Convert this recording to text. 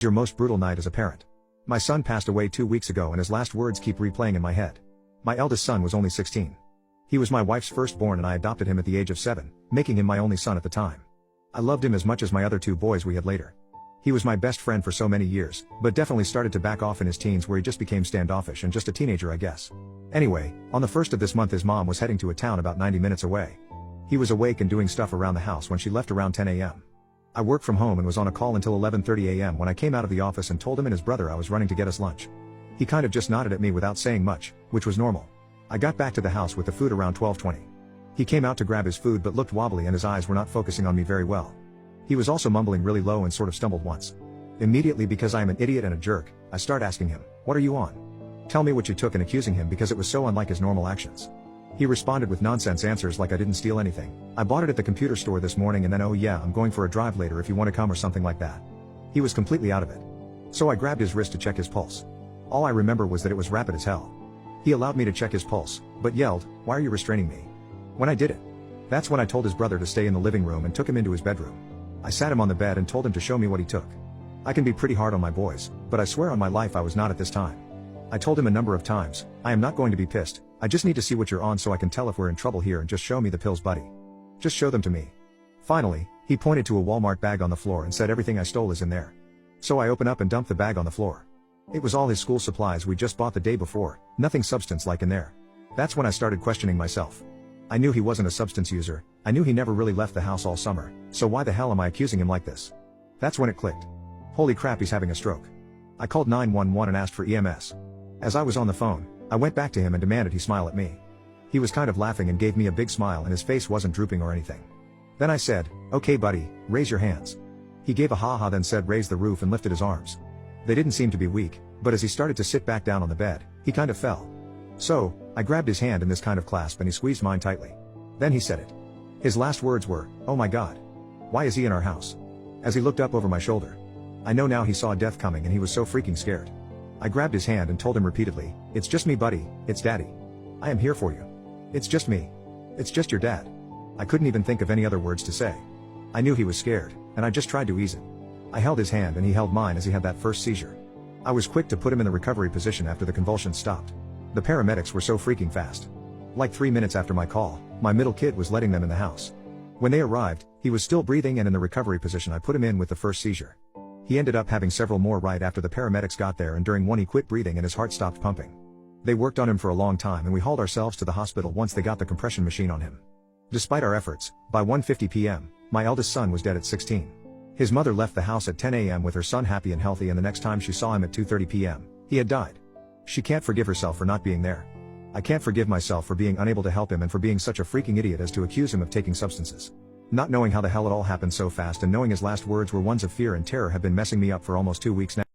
Your most brutal night as a parent. My son passed away 2 weeks ago and his last words keep replaying in my head. My eldest son was only 16. He was my wife's firstborn and I adopted him at the age of 7, making him my only son at the time. I loved him as much as my other 2 boys we had later. He was my best friend for so many years, but definitely started to back off in his teens where he just became standoffish and just a teenager I guess. Anyway, on the 1st of this month his mom was heading to a town about 90 minutes away. He was awake and doing stuff around the house when she left around 10 a.m. I worked from home and was on a call until 11:30 a.m. when I came out of the office and told him and his brother I was running to get us lunch. He kind of just nodded at me without saying much, which was normal. I got back to the house with the food around 12:20. He came out to grab his food but looked wobbly and his eyes were not focusing on me very well. He was also mumbling really low and sort of stumbled once. Immediately, because I am an idiot and a jerk, I start asking him, "What are you on? Tell me what you took," and accusing him because it was so unlike his normal actions. He responded with nonsense answers like I didn't steal anything. "I bought it at the computer store this morning and then oh yeah, I'm going for a drive later if you want to come," or something like that. He was completely out of it. So I grabbed his wrist to check his pulse. All I remember was that it was rapid as hell. He allowed me to check his pulse, but yelled, "Why are you restraining me?" when I did it. That's when I told his brother to stay in the living room and took him into his bedroom. I sat him on the bed and told him to show me what he took. I can be pretty hard on my boys, but I swear on my life I was not at this time. I told him a number of times, "I am not going to be pissed, I just need to see what you're on so I can tell if we're in trouble here and just show me the pills, buddy. Just show them to me." Finally, he pointed to a Walmart bag on the floor and said everything I stole is in there. So I open up and dump the bag on the floor. It was all his school supplies we just bought the day before, nothing substance-like in there. That's when I started questioning myself. I knew he wasn't a substance user, I knew he never really left the house all summer, so why the hell am I accusing him like this? That's when it clicked. Holy crap, he's having a stroke. I called 911 and asked for EMS. As I was on the phone, I went back to him and demanded he smile at me. He was kind of laughing and gave me a big smile and his face wasn't drooping or anything. Then I said, "Okay buddy, raise your hands." He gave a ha-ha then said raise the roof and lifted his arms. They didn't seem to be weak, but as he started to sit back down on the bed, he kind of fell. So, I grabbed his hand in this kind of clasp and he squeezed mine tightly. Then he said it. His last words were, "Oh my God. Why is he in our house?" As he looked up over my shoulder. I know now he saw death coming and he was so freaking scared. I grabbed his hand and told him repeatedly, "It's just me buddy, it's daddy. I am here for you. It's just me. It's just your dad." I couldn't even think of any other words to say. I knew he was scared, and I just tried to ease it. I held his hand and he held mine as he had that first seizure. I was quick to put him in the recovery position after the convulsions stopped. The paramedics were so freaking fast. Like 3 minutes after my call, my middle kid was letting them in the house. When they arrived, he was still breathing and in the recovery position I put him in with the first seizure. He ended up having several more right after the paramedics got there and during one he quit breathing and his heart stopped pumping. They worked on him for a long time and we hauled ourselves to the hospital once they got the compression machine on him. Despite our efforts, by 1:50 p.m., my eldest son was dead at 16. His mother left the house at 10 a.m. with her son happy and healthy and the next time she saw him at 2:30 p.m., he had died. She can't forgive herself for not being there. I can't forgive myself for being unable to help him and for being such a freaking idiot as to accuse him of taking substances. Not knowing how the hell it all happened so fast and knowing his last words were ones of fear and terror have been messing me up for almost 2 weeks now.